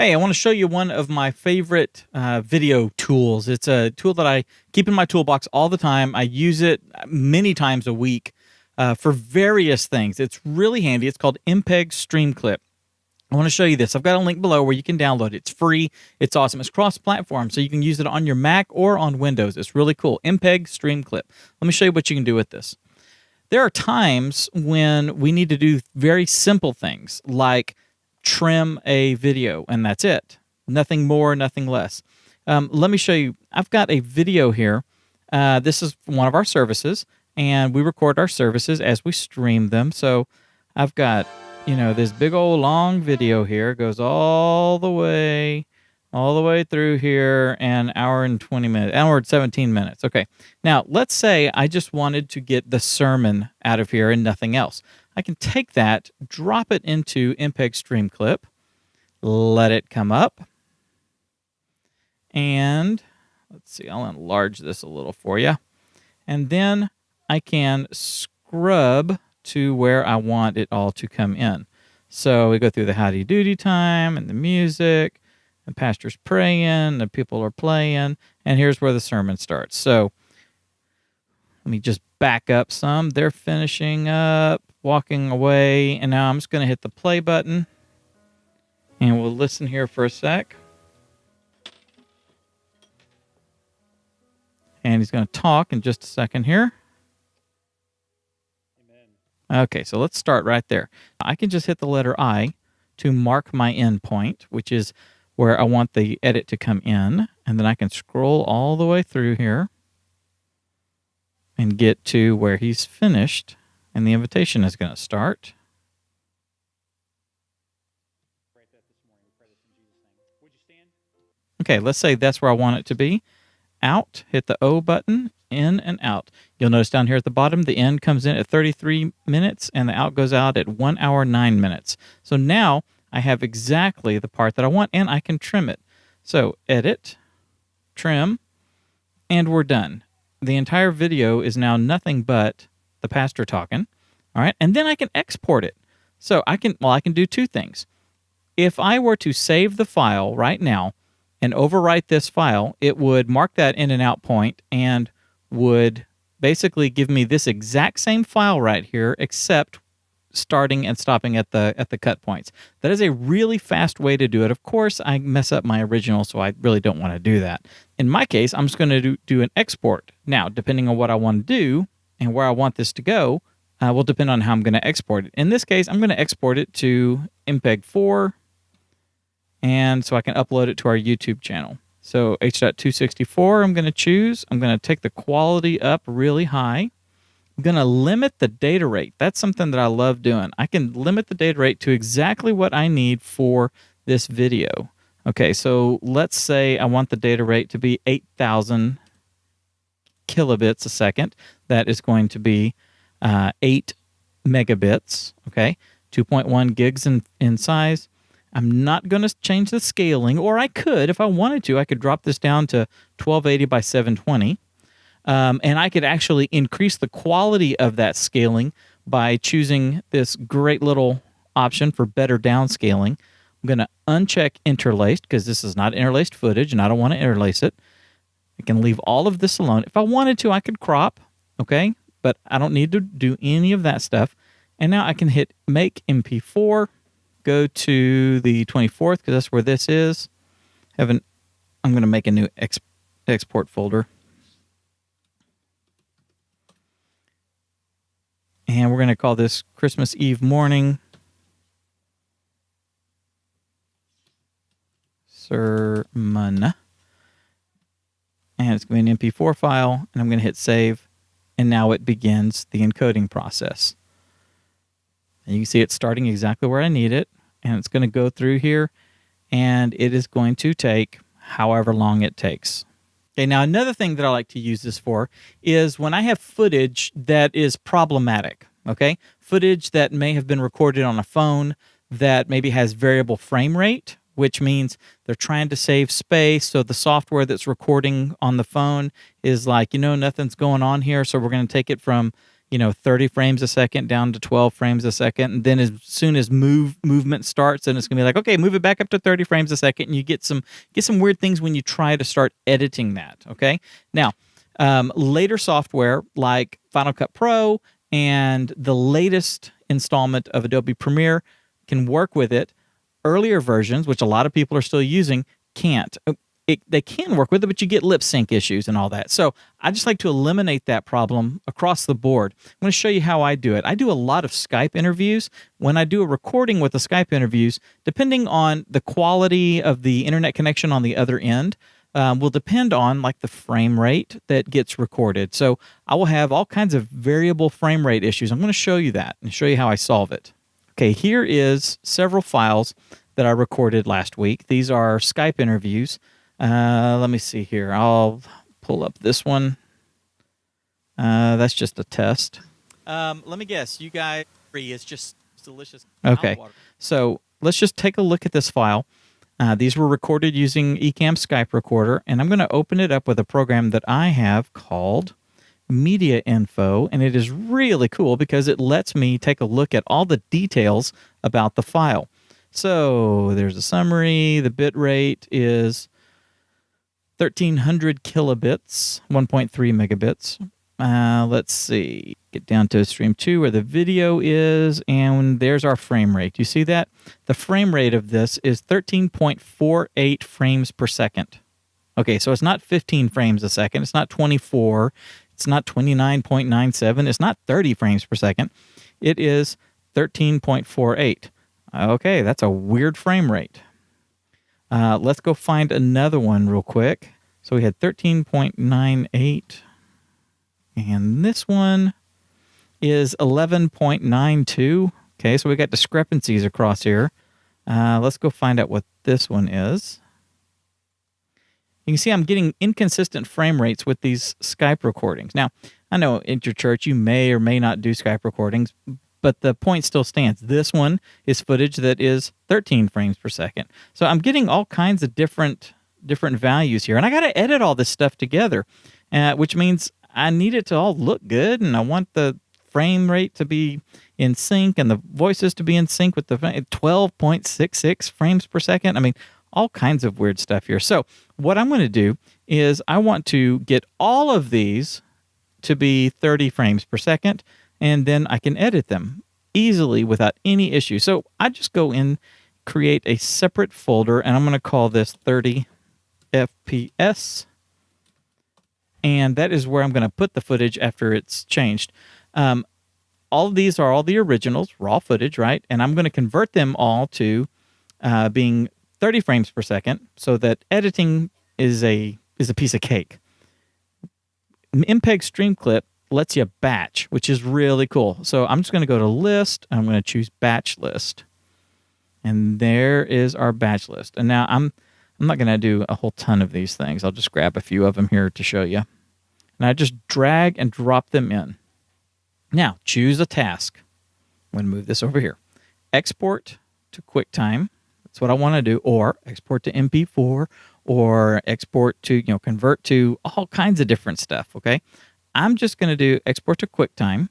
Hey, I want to show you one of my favorite video tools. It's a tool that I keep in my toolbox all the time. I use it many times a week for various things. It's really handy. It's called MPEG Streamclip. I want to show you this. I've got a link below where you can download it. It's free. It's awesome. It's cross-platform, so you can use it on your Mac or on Windows. It's really cool. MPEG Streamclip. Let me show you what you can do with this. There are times when we need to do very simple things like trim a video, and that's it. Nothing more, nothing less. Let me show you. I've got a video here. This is one of our services, and we record our services as we stream them. So I've got, this big old long video here. It goes all the way through here, an hour and 20 minutes, hour and 17 minutes. Okay. Now, let's say I just wanted to get the sermon out of here and nothing else. I can take that, drop it into MPEG Streamclip, let it come up, and let's see, I'll enlarge this a little for you. And then I can scrub to where I want it all to come in. So we go through the howdy doody time and the music, the pastor's praying, the people are playing, and here's where the sermon starts. So let me just back up some. They're finishing up, walking away, and now I'm just going to hit the play button, and we'll listen here for a sec. And he's going to talk in just a second here. Amen. Okay, so let's start right there. I can just hit the letter I to mark my end point, which is where I want the edit to come in, and then I can scroll all the way through here and get to where he's finished, and the invitation is going to start. Okay, let's say that's where I want it to be. Out, hit the O button, in and out. You'll notice down here at the bottom, the in comes in at 33 minutes, and the out goes out at 1 hour, 9 minutes. So now I have exactly the part that I want, and I can trim it. So edit, trim, and we're done. The entire video is now nothing but the pastor talking. All right, and then I can export it. So I can do two things. If I were to save the file right now and overwrite this file, it would mark that in and out point and would basically give me this exact same file right here, except starting and stopping at the cut points. That is a really fast way to do it. Of course, I mess up my original, so I really don't want to do that. In my case, I'm just going to do an export. Now, depending on what I want to do and where I want this to go, will depend on how I'm going to export it. In this case, I'm going to export it to MPEG 4, and so I can upload it to our YouTube channel. So H.264 I'm going to choose. I'm going to take the quality up really high. I'm going to limit the data rate. That's something that I love doing. I can limit the data rate to exactly what I need for this video. Okay, so let's say I want the data rate to be 8,000 kilobits a second. That is going to be 8 megabits, okay? 2.1 gigs in size. I'm not going to change the scaling, or I could, if I wanted to, I could drop this down to 1280 by 720. And I could actually increase the quality of that scaling by choosing this great little option for better downscaling. I'm going to uncheck interlaced because this is not interlaced footage and I don't want to interlace it. I can leave all of this alone. If I wanted to, I could crop, okay? But I don't need to do any of that stuff. And now I can hit Make MP4, go to the 24th because that's where this is. I'm going to make a new export folder. And we're going to call this Christmas Eve morning sermon. And it's going to be an MP4 file, and I'm going to hit save. And now it begins the encoding process. And you can see it's starting exactly where I need it. And it's going to go through here, and it is going to take however long it takes. Okay, now another thing that I like to use this for is when I have footage that is problematic, okay? Footage that may have been recorded on a phone that maybe has variable frame rate, which means they're trying to save space, so the software that's recording on the phone is like, nothing's going on here, so we're going to take it from, 30 frames a second down to 12 frames a second. And then as soon as movement starts, then it's going to be like, okay, move it back up to 30 frames a second. And you get some weird things when you try to start editing that. Okay. Now, later software like Final Cut Pro and the latest installment of Adobe Premiere can work with it. Earlier versions, which a lot of people are still using, can't. They can work with it, but you get lip sync issues and all that. So I just like to eliminate that problem across the board. I'm going to show you how I do it. I do a lot of Skype interviews. When I do a recording with the Skype interviews, depending on the quality of the internet connection on the other end, will depend on like the frame rate that gets recorded. So I will have all kinds of variable frame rate issues. I'm going to show you that and show you how I solve it. Okay, here is several files that I recorded last week. These are Skype interviews. Let me see here. I'll pull up this one. That's just a test. Let me guess. You guys agree it's just delicious. Okay, so let's just take a look at this file. These were recorded using Ecamm Skype Recorder, and I'm going to open it up with a program that I have called Media Info, and it is really cool because it lets me take a look at all the details about the file. So there's a summary. The bit rate is 1300 kilobits, 1.3 megabits. Let's see, get down to stream 2 where the video is, and there's our frame rate. You see that? The frame rate of this is 13.48 frames per second. Okay, so it's not 15 frames a second. It's not 24. It's not 29.97. It's not 30 frames per second. It is 13.48. Okay, that's a weird frame rate. Let's go find another one real quick. So we had 13.98. And this one is 11.92. Okay, so we got discrepancies across here. Let's go find out what this one is. You can see I'm getting inconsistent frame rates with these Skype recordings. Now, I know at your church you may or may not do Skype recordings, but the point still stands. This one is footage that is 13 frames per second. So I'm getting all kinds of different values here. And I got to edit all this stuff together, which means I need it to all look good, and I want the frame rate to be in sync and the voices to be in sync with the 12.66 frames per second. I mean, all kinds of weird stuff here. So what I'm going to do is I want to get all of these to be 30 frames per second, and then I can edit them easily without any issue. So I just go in, create a separate folder, and I'm going to call this 30 FPS. And that is where I'm going to put the footage after it's changed. All of these are all the originals, raw footage, right? And I'm going to convert them all to being 30 frames per second so that editing is a piece of cake. MPEG Streamclip lets you batch, which is really cool. So I'm just going to go to list. I'm going to choose batch list. And there is our batch list. And now I'm not going to do a whole ton of these things. I'll just grab a few of them here to show you. And I just drag and drop them in. Now, choose a task. I'm going to move this over here. Export to QuickTime. That's what I want to do. Or export to MP4. Or export to, convert to all kinds of different stuff, okay? I'm just going to do export to QuickTime.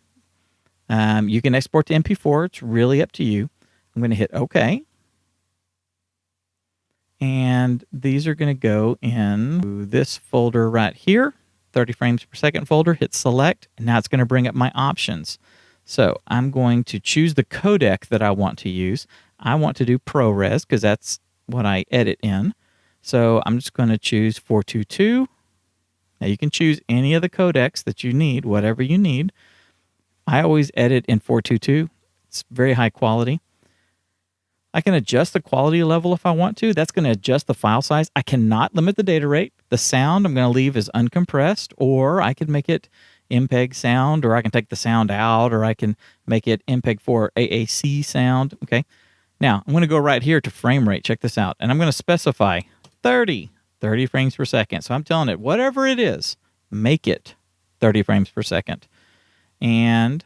You can export to MP4. It's really up to you. I'm going to hit OK. And these are going to go in this folder right here, 30 frames per second folder. Hit select, and now it's going to bring up my options. So I'm going to choose the codec that I want to use. I want to do ProRes because that's what I edit in. So I'm just going to choose 422. Now you can choose any of the codecs that you need, whatever you need. I always edit in 422. It's very high quality. I can adjust the quality level if I want to. That's going to adjust the file size. I cannot limit the data rate. The sound I'm going to leave as uncompressed, or I can make it MPEG sound, or I can take the sound out, or I can make it MPEG 4 AAC sound. Okay. Now I'm going to go right here to frame rate. Check this out. And I'm going to specify 30 frames per second. So I'm telling it, whatever it is, make it 30 frames per second. And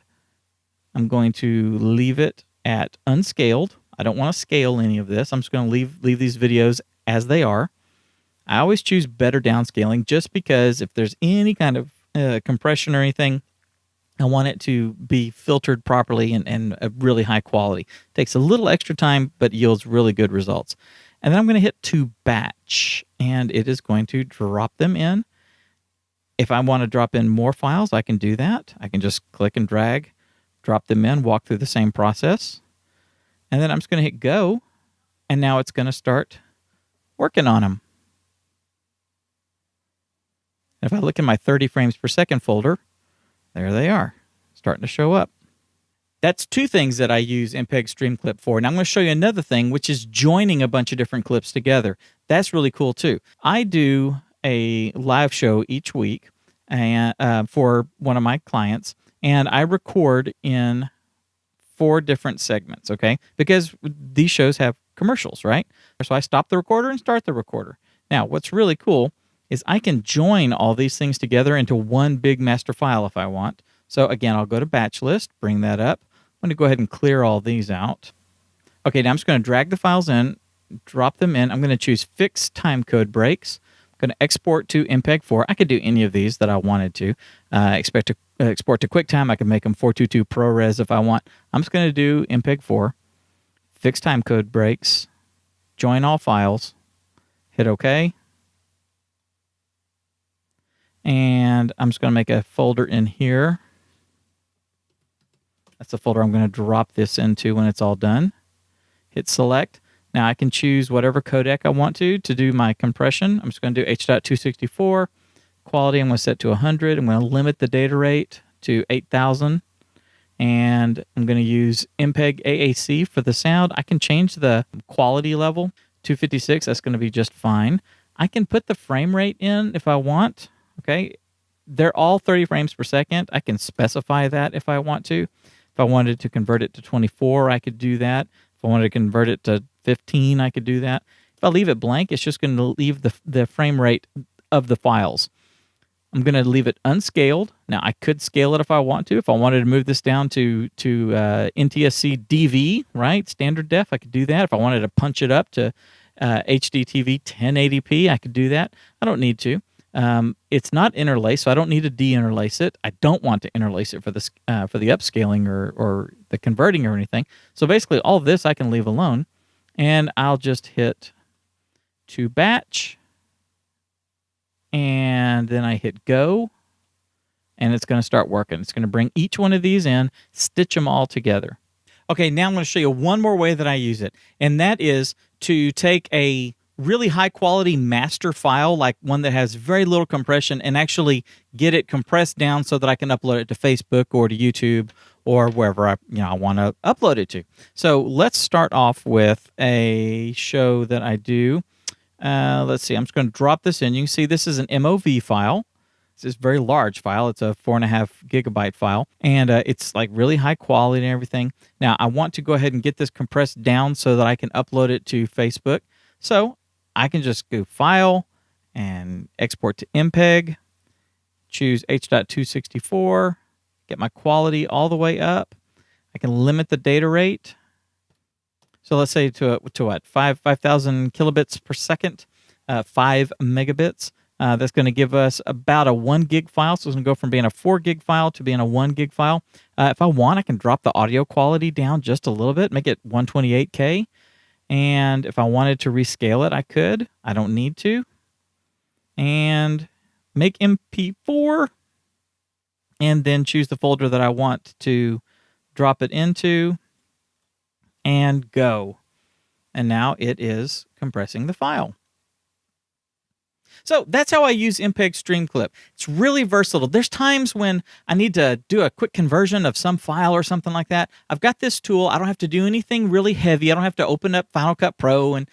I'm going to leave it at unscaled. I don't want to scale any of this. I'm just going to leave these videos as they are. I always choose better downscaling just because if there's any kind of compression or anything, I want it to be filtered properly and a really high quality. Takes a little extra time, but yields really good results. And then I'm going to hit to batch, and it is going to drop them in. If I want to drop in more files, I can do that. I can just click and drag, drop them in, walk through the same process. And then I'm just going to hit go, and now it's going to start working on them. If I look in my 30 frames per second folder, there they are, starting to show up. That's two things that I use MPEG Streamclip for. Now I'm going to show you another thing, which is joining a bunch of different clips together. That's really cool too. I do a live show each week and for one of my clients, and I record in 4 different segments, okay? Because these shows have commercials, right? So I stop the recorder and start the recorder. Now, what's really cool is I can join all these things together into one big master file if I want. So again, I'll go to batch list, bring that up. I'm going to go ahead and clear all these out. Okay, now I'm just going to drag the files in, drop them in. I'm going to choose fixed timecode breaks. I'm going to export to MPEG 4. I could do any of these that I wanted to. Export to QuickTime. I can make them 422 ProRes if I want. I'm just going to do MPEG 4, fixed timecode breaks, join all files, hit OK. And I'm just going to make a folder in here. That's the folder I'm going to drop this into when it's all done. Hit select. Now I can choose whatever codec I want to do my compression. I'm just going to do H.264. Quality I'm going to set to 100. I'm going to limit the data rate to 8,000. And I'm going to use MPEG AAC for the sound. I can change the quality level. 256, that's going to be just fine. I can put the frame rate in if I want. Okay, they're all 30 frames per second. I can specify that if I want to. If I wanted to convert it to 24, I could do that. If I wanted to convert it to 15, I could do that. If I leave it blank, it's just going to leave the frame rate of the files. I'm going to leave it unscaled. Now, I could scale it if I want to. If I wanted to move this down to NTSC DV, right, standard def, I could do that. If I wanted to punch it up to HDTV 1080p, I could do that. I don't need to. It's not interlaced, so I don't need to de-interlace it. I don't want to interlace it for the upscaling or the converting or anything. So basically, all of this I can leave alone, and I'll just hit to batch, and then I hit go, and it's going to start working. It's going to bring each one of these in, stitch them all together. Okay, now I'm going to show you one more way that I use it, and that is to take a really high quality master file, like one that has very little compression, and actually get it compressed down so that I can upload it to Facebook or to YouTube or wherever I want to upload it to. So let's start off with a show that I do. Let's see, I'm just going to drop this in. You can see this is an MOV file. It's this very large file. It's a 4.5 gigabyte file, and it's like really high quality and everything. Now I want to go ahead and get this compressed down so that I can upload it to Facebook. So I can just go File and Export to MPEG, choose H.264, get my quality all the way up. I can limit the data rate. So let's say to what? 5,000 kilobits per second, 5 megabits. That's going to give us about a 1 gig file. So it's going to go from being a 4 gig file to being a 1 gig file. If I want, I can drop the audio quality down just a little bit, make it 128K. And if I wanted to rescale it, I could. I don't need to. And make MP4. And then choose the folder that I want to drop it into. And go. And now it is compressing the file. So that's how I use MPEG Streamclip. It's really versatile. There's times when I need to do a quick conversion of some file or something like that. I've got this tool. I don't have to do anything really heavy. I don't have to open up Final Cut Pro and,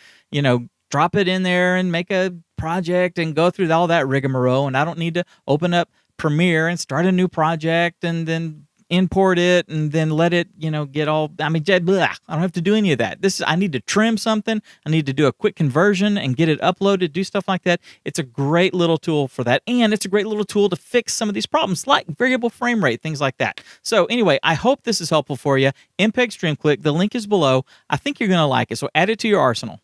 drop it in there and make a project and go through all that rigmarole. And I don't need to open up Premiere and start a new project and then import it and then let it, get all, blah. I don't have to do any of that. I need to trim something. I need to do a quick conversion and get it uploaded, do stuff like that. It's a great little tool for that. And it's a great little tool to fix some of these problems like variable frame rate, things like that. So anyway, I hope this is helpful for you. MPEG Streamclip, the link is below. I think you're going to like it. So add it to your arsenal.